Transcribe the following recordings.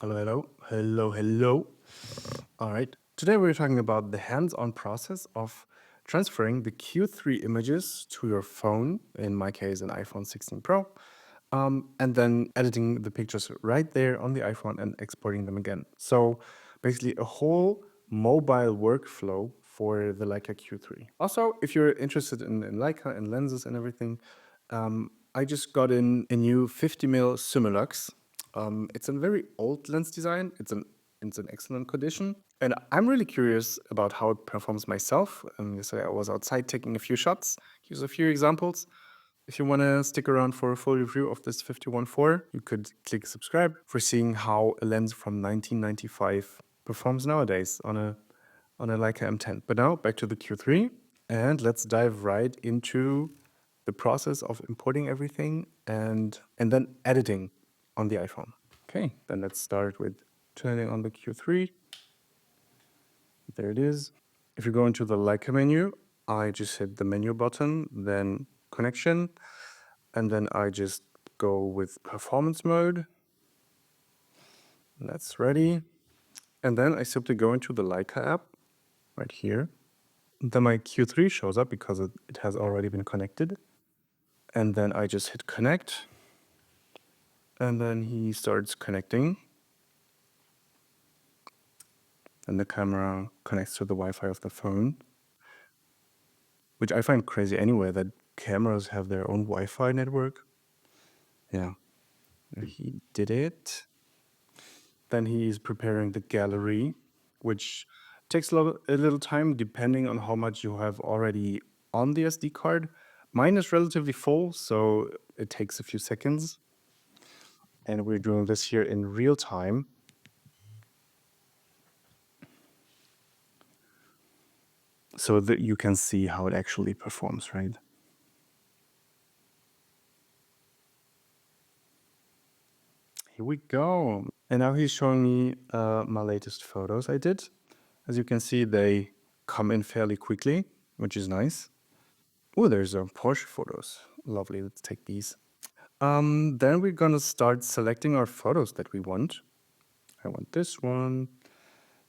Hello, hello, hello, hello. All right. Today we're talking about the hands-on process of transferring the Q3 images to your phone, in my case, an iPhone 16 Pro, and then editing the pictures right there on the iPhone and exporting them again. So basically a whole mobile workflow for the Leica Q3. Also, if you're interested in Leica and lenses and everything, I just got in a new 50mm Simulux. It's a very old lens design. It's an excellent condition, and I'm really curious about how it performs myself. Yesterday I was outside taking a few shots. Here's a few examples. If you want to stick around for a full review of this 51.4, you could click subscribe for seeing how a lens from 1995 performs nowadays on a Leica M10. But now back to the Q3, and let's dive right into the process of importing everything and then editing on the iPhone. Okay, then let's start with turning on the Q3. There it is. If you go into the Leica menu, I just hit the menu button, then connection, and then I just go with performance mode. That's ready. And then I simply go into the Leica app right here. Then my Q3 shows up because it has already been connected. And then I just hit connect. And then he starts connecting. And the camera connects to the Wi-Fi of the phone, which I find crazy anyway, that cameras have their own Wi-Fi network. Yeah, he did it. Then he is preparing the gallery, which takes a little time depending on how much you have already on the SD card. Mine is relatively full, so it takes a few seconds. And we're doing this here in real time. So that you can see how it actually performs, right? Here we go. And now he's showing me my latest photos I did. As you can see, they come in fairly quickly, which is nice. Oh, there's a Porsche photos. Lovely, let's take these. Then we're gonna start selecting our photos that we want. I want this one,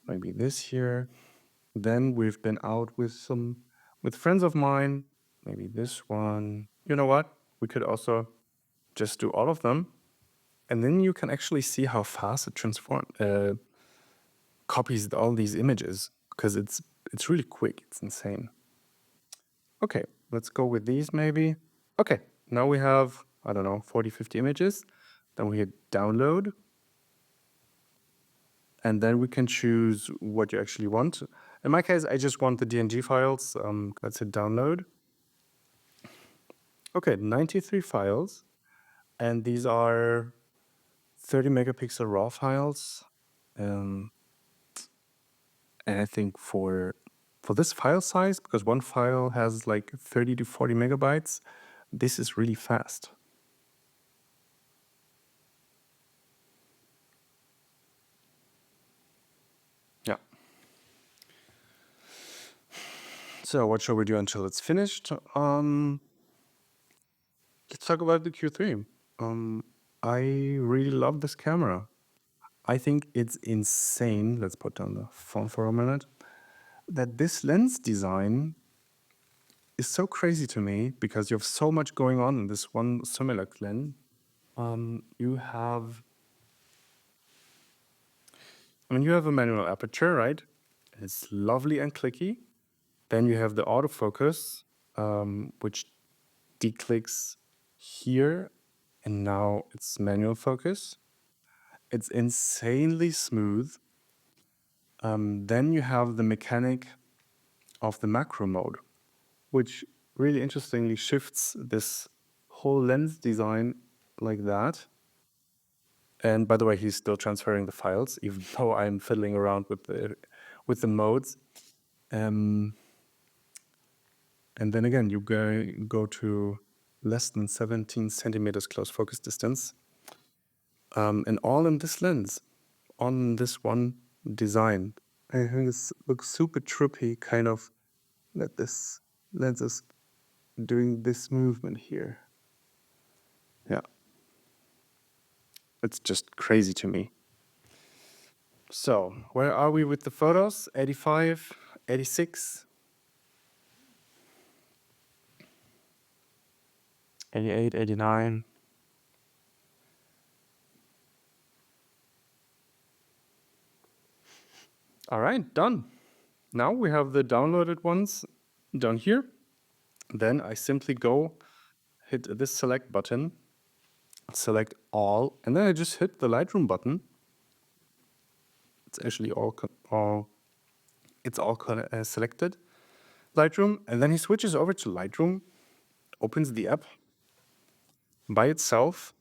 maybe this here. Then we've been out with friends of mine, maybe this one. You know what? We could also just do all of them. And then you can actually see how fast it copies all these images, because it's really quick. It's insane. Okay, let's go with these maybe. Okay, now we have, I don't know, 40, 50 images. Then we hit download. And then we can choose what you actually want. In my case, I just want the DNG files. Let's hit download. Okay, 93 files. And these are 30 megapixel RAW files. And I think for this file size, because one file has like 30 to 40 megabytes, this is really fast. Yeah. So what shall we do until it's finished? Let's talk about the Q3. I really love this camera. I think it's insane. Let's put down the phone for a minute. That this lens design is so crazy to me because you have so much going on in this one similar lens. You have, you have a manual aperture, right? It's lovely and clicky. Then you have the autofocus, which declicks here, and now it's manual focus. It's insanely smooth. Then you have the mechanic of the macro mode, which really interestingly shifts this whole lens design like that. And by the way, he's still transferring the files, even though I'm fiddling around with the modes. And then again, you go to less than 17 centimeters close focus distance. And all in this lens, on this one design. I think it looks super trippy, kind of that this lens is doing this movement here. Yeah. It's just crazy to me. So where are we with the photos? 85, 86, 88, 89. All right, done. Now we have the downloaded ones down here. Then I simply go hit this select button, select all, and then I just hit the Lightroom button. It's actually all selected. Lightroom, and then he switches over to Lightroom, opens the app by itself.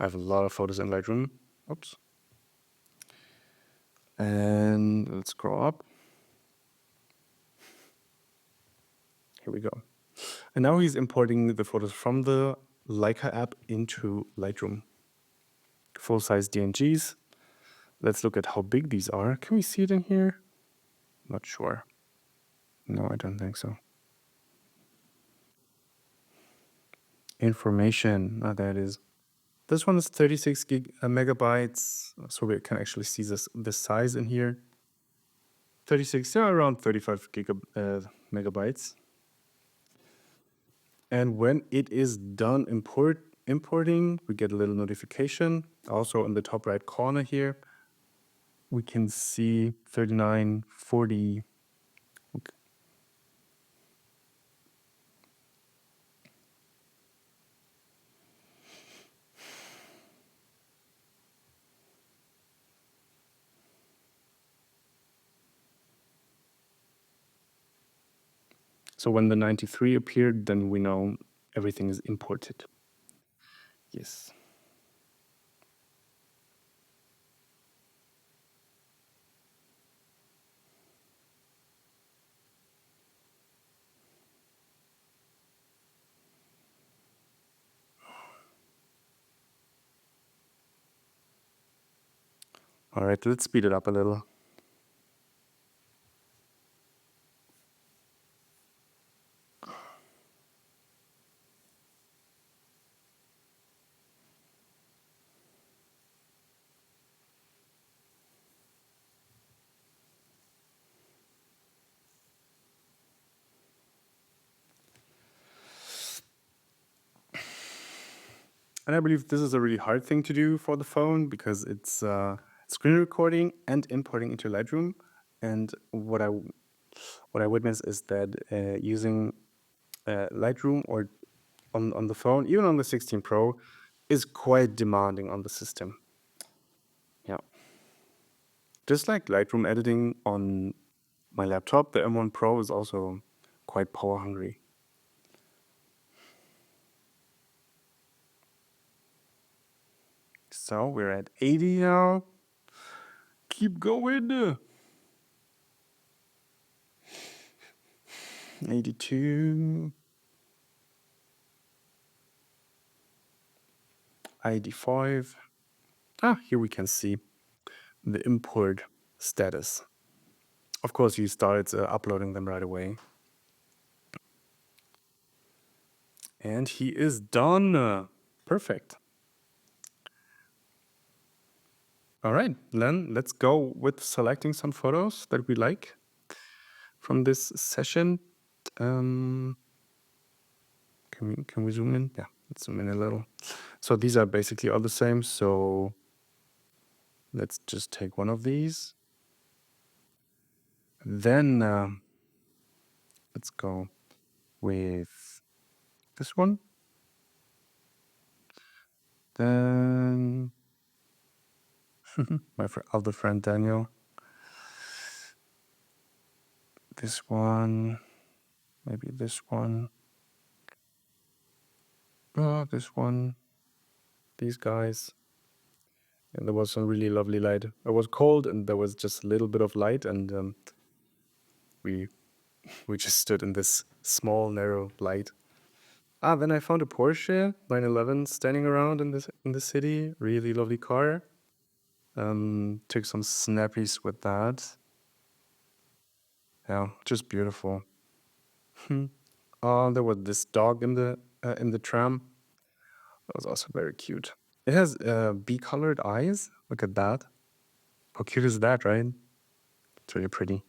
I have a lot of photos in Lightroom. Oops. And let's scroll up. Here we go. And now he's importing the photos from the Leica app into Lightroom. Full-size DNGs. Let's look at how big these are. Can we see it in here? Not sure. No, I don't think so. Information. Ah, there it is. This one is 36 megabytes, so we can actually see the size in here. 36, yeah, around 35 megabytes. And when it is done importing, we get a little notification. Also in the top right corner here, we can see 39, 40. Okay. So when the 93 appeared, then we know everything is imported. Yes. All right, let's speed it up a little. And I believe this is a really hard thing to do for the phone because it's screen recording and importing into Lightroom. And what I witness is that using Lightroom or on the phone, even on the 16 Pro, is quite demanding on the system. Yeah. Just like Lightroom editing on my laptop, the M1 Pro is also quite power hungry. So we're at 80 now. Keep going. 82. 85. Ah, here we can see the import status. Of course, he started uploading them right away. And he is done. Perfect. All right, then let's go with selecting some photos that we like from this session. Can we zoom in? Yeah, let's zoom in a little. So these are basically all the same. So let's just take one of these. Then let's go with this one. Then my other friend Daniel. This one, maybe this one. Oh, this one. These guys. And there was some really lovely light. It was cold and there was just a little bit of light, and we just stood in this small narrow light. Ah, then I found a Porsche 911 standing around in the city. Really lovely car. Took some snappies with that. Yeah, just beautiful. There was this dog in the tram. That was also very cute. It has bee-colored eyes. Look at that. How cute is that, right? It's really pretty.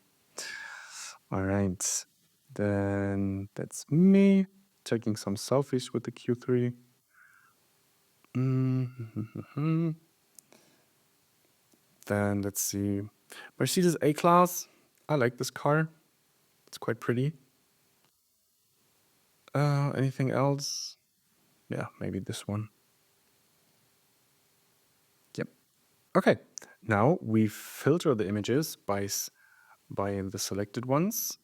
All right. Then that's me taking some selfies with the Q3. Mm-hmm. Then let's see. Mercedes A-Class. I like this car. It's quite pretty. Anything else? Yeah, maybe this one. Yep. Okay. Now we filter the images by the selected ones.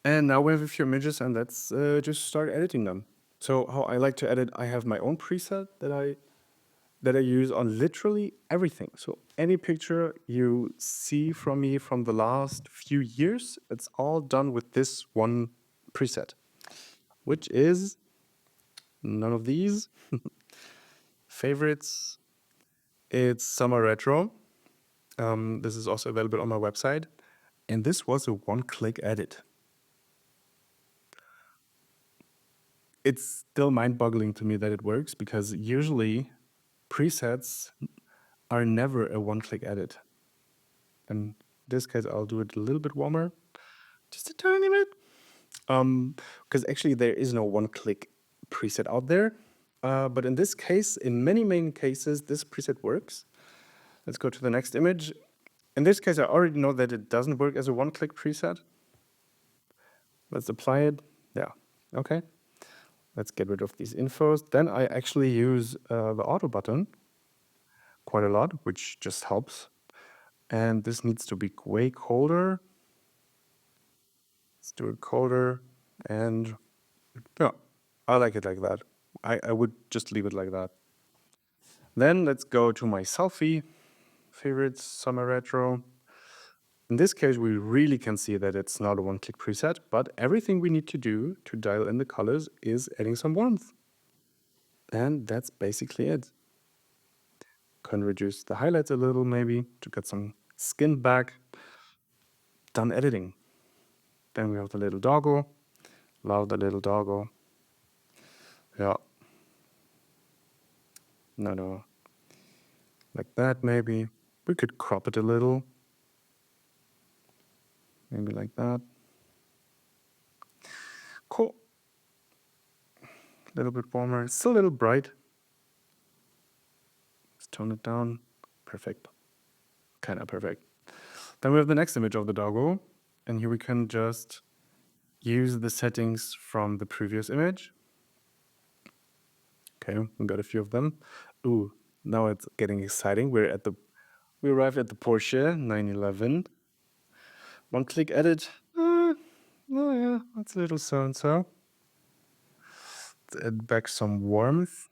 And now we have a few images, and let's just start editing them. So how I like to edit, I have my own preset that I use on literally everything. So any picture you see from me from the last few years, it's all done with this one preset, which is none of these. Favorites, it's Summer Retro. This is also available on my website. And this was a one-click edit. It's still mind-boggling to me that it works because usually presets are never a one-click edit. In this case, I'll do it a little bit warmer, just a tiny bit. Because actually there is no one-click preset out there. But in this case, in many main cases, this preset works. Let's go to the next image. In this case, I already know that it doesn't work as a one-click preset. Let's apply it. Yeah, okay. Let's get rid of these infos. Then I actually use the auto button quite a lot, which just helps. And this needs to be way colder. Let's do it colder. And yeah, I like it like that. I would just leave it like that. Then let's go to my selfie favorites, summer retro. In this case, we really can see that it's not a one-click preset, but everything we need to do to dial in the colors is adding some warmth. And that's basically it. Can reduce the highlights a little maybe to get some skin back. Done editing. Then we have the little doggo. Love the little doggo. Yeah. No. Like that maybe. We could crop it a little. Maybe like that. Cool. A little bit warmer. It's still a little bright. Let's tone it down. Perfect. Kind of perfect. Then we have the next image of the doggo. And here we can just use the settings from the previous image. Okay, we got a few of them. Ooh, now it's getting exciting. We arrived at the Porsche 911. One click edit. Oh yeah, that's a little so and so. Let's add back some warmth.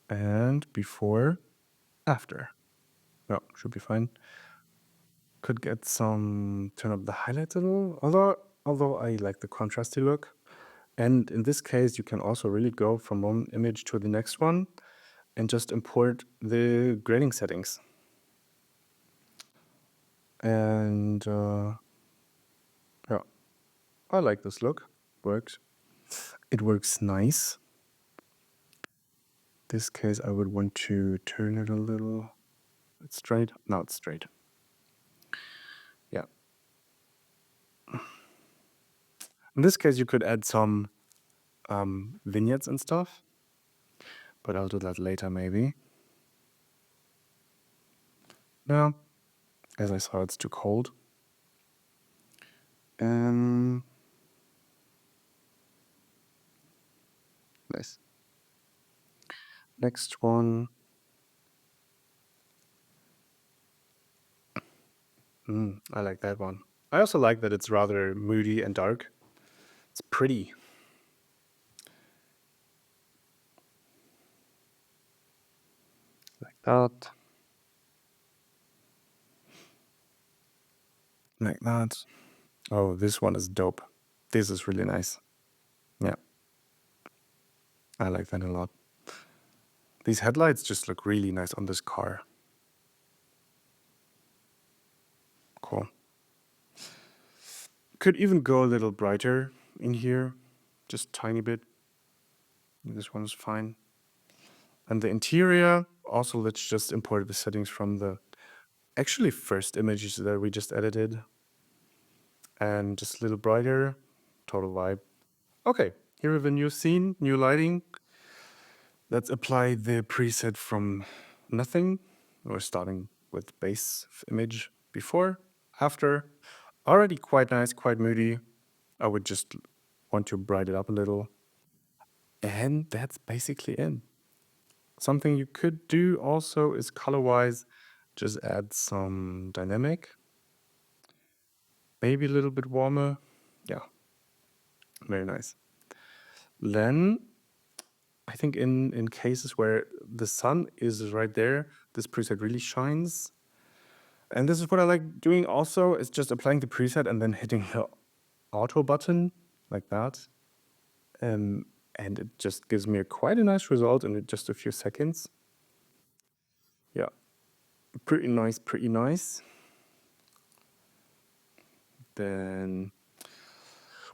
And before, after. No, should be fine. Could get some, turn up the highlights a little. Although I like the contrasty look. And in this case, you can also really go from one image to the next one and just import the grading settings. And yeah, I like this look. Works. It works nice. This case, I would want to turn it a little. It's straight. Now it's straight. Yeah. In this case, you could add some vignettes and stuff, but I'll do that later maybe. No, as I saw, it's too cold. Nice. Next one. I like that one. I also like that it's rather moody and dark. It's pretty. Like that. Like that. Oh, this one is dope. This is really nice. Yeah. I like that a lot. These headlights just look really nice on this car. Cool. Could even go a little brighter in here. Just tiny bit. This one is fine. And the interior, Also, let's just import the settings from the actually first images that we just edited. And just a little brighter, total vibe. Okay, here we have a new scene, new lighting. Let's apply the preset from nothing. We're starting with base image before, after. Already quite nice, quite moody. I would just want to brighten it up a little. And that's basically it. Something you could do also is color-wise, just add some dynamic. Maybe a little bit warmer. Yeah, very nice. Then I think in cases where the sun is right there, this preset really shines. And this is what I like doing also, is just applying the preset and then hitting the auto button like that. And it just gives me quite a nice result in just a few seconds. Yeah, pretty nice, pretty nice. Then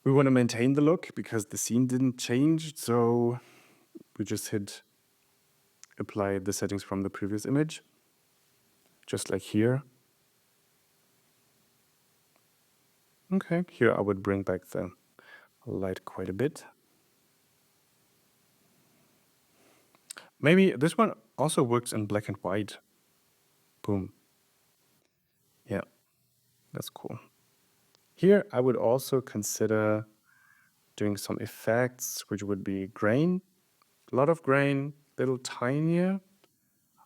we want to maintain the look because the scene didn't change. So we just hit apply the settings from the previous image, just like here. Okay, here I would bring back the light quite a bit. Maybe this one also works in black and white. Boom. Yeah, that's cool. Here I would also consider doing some effects, which would be grain. A lot of grain, little tinier.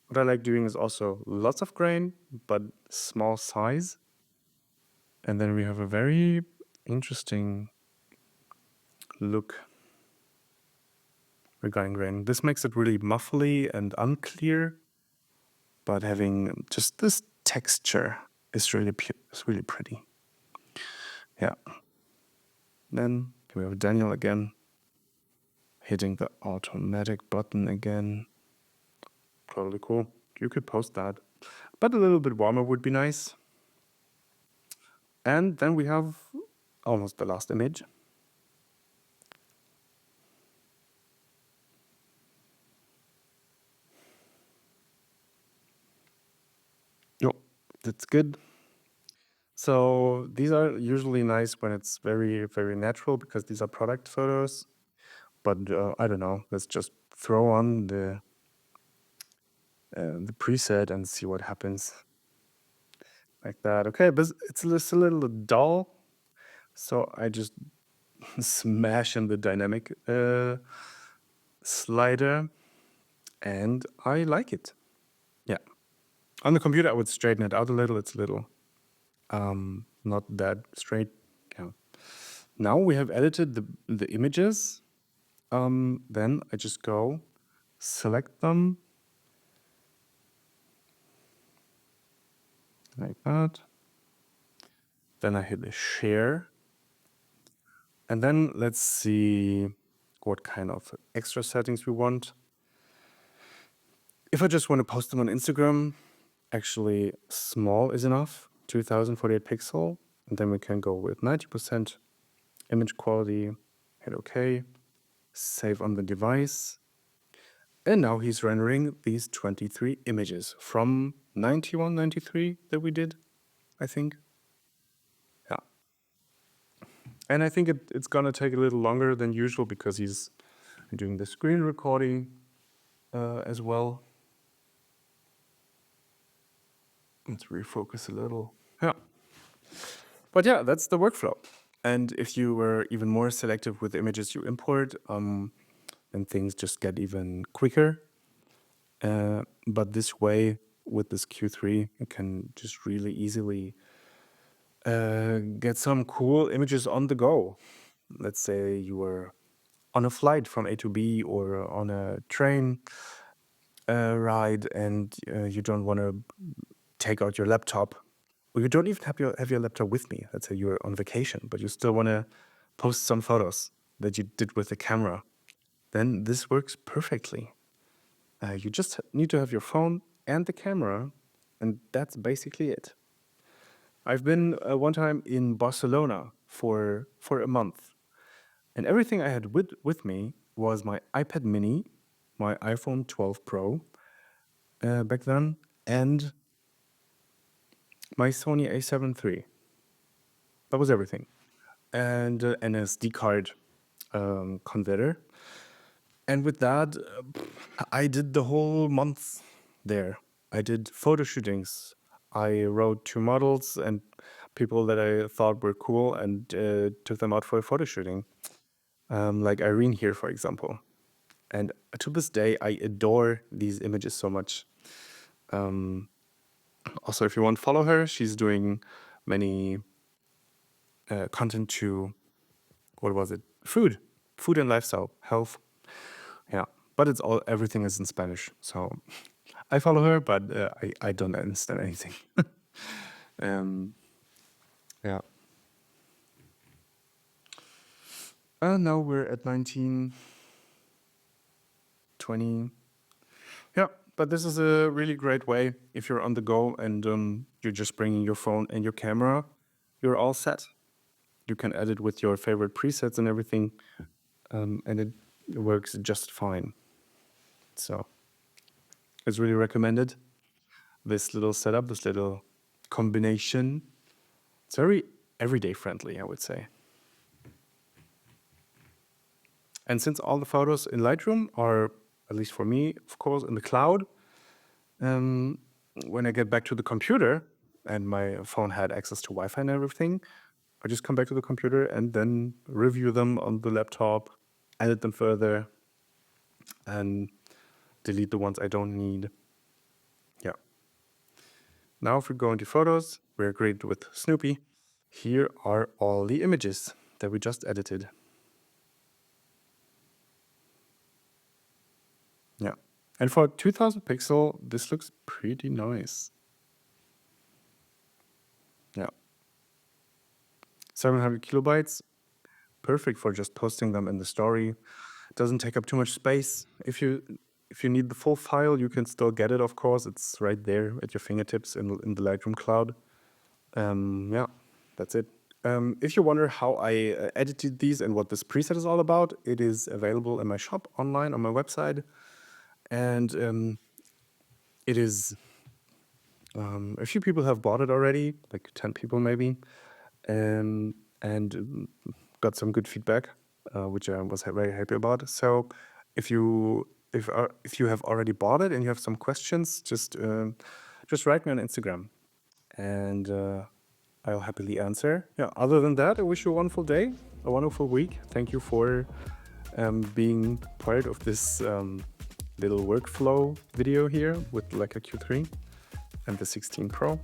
What I like doing is also lots of grain, but small size. And then we have a very interesting look regarding grain. This makes it really muffly and unclear, but having just this texture is really pretty. Yeah. Then we have Daniel again, hitting the automatic button again. Totally cool. You could post that, but a little bit warmer would be nice. And then we have almost the last image. Yo, that's good. So these are usually nice when it's very, very natural because these are product photos. But I don't know. Let's just throw on the preset and see what happens. Like that. Okay, but it's just a little dull. So I just smash in the dynamic slider, and I like it. Yeah. On the computer, I would straighten it out a little. It's a little not that straight. Yeah. Now we have edited the images. Then I just go select them like that. Then I hit the share. And then let's see what kind of extra settings we want. If I just want to post them on Instagram, actually small is enough, 2048 pixel. And then we can go with 90% image quality, hit OK, save on the device. And now he's rendering these 23 images from 91, 93 that we did, I think. Yeah. And I think it's gonna take a little longer than usual because he's doing the screen recording as well. Let's refocus a little. Yeah. But yeah, that's the workflow. And if you were even more selective with the images you import, then things just get even quicker. But this way, with this Q3, you can just really easily get some cool images on the go. Let's say you were on a flight from A to B or on a train ride and you don't want to take out your laptop, or you don't even have your laptop with me. Let's say you're on vacation, but you still want to post some photos that you did with the camera. Then this works perfectly. You just need to have your phone and the camera, and that's basically it. I've been one time in Barcelona for a month, and everything I had with me was my iPad mini, my iPhone 12 Pro, back then, and my Sony a7 III. That was everything. And an SD card converter. And with that, I did the whole month there. I did photo shootings. I wrote 2 models and people that I thought were cool and took them out for a photo shooting. Like Irene here, for example. And to this day, I adore these images so much. Also, if you want to follow her, she's doing many content to, what was it? Food and lifestyle, health. Yeah, but everything is in Spanish. So I follow her, but I don't understand anything. Yeah. Now we're at 19, 20. Yeah, but this is a really great way if you're on the go and you're just bringing your phone and your camera, you're all set. You can edit with your favorite presets and everything, and it works just fine. So it's really recommended. This little setup, this little combination. It's very everyday friendly, I would say. And since all the photos in Lightroom are, at least for me, of course, in the cloud, when I get back to the computer and my phone had access to Wi-Fi and everything, I just come back to the computer and then review them on the laptop, edit them further, and delete the ones I don't need. Yeah. Now if we go into photos, we're great with Snoopy. Here are all the images that we just edited. Yeah. And for 2000 pixel, this looks pretty nice. Yeah. 700 kilobytes, perfect for just posting them in the story. It doesn't take up too much space. If you need the full file, you can still get it, of course. It's right there at your fingertips in the Lightroom cloud. Yeah, that's it. If you wonder how I edited these and what this preset is all about, it is available in my shop online on my website. And it is, a few people have bought it already, like 10 people maybe, and got some good feedback, which I was very happy about. So if you have already bought it and you have some questions, just write me on Instagram, and I'll happily answer. Yeah. Other than that, I wish you a wonderful day, a wonderful week. Thank you for being part of this little workflow video here with Leica Q3 and the 16 Pro.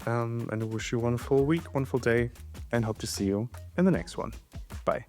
And I wish you a wonderful week, wonderful day, and hope to see you in the next one. Bye.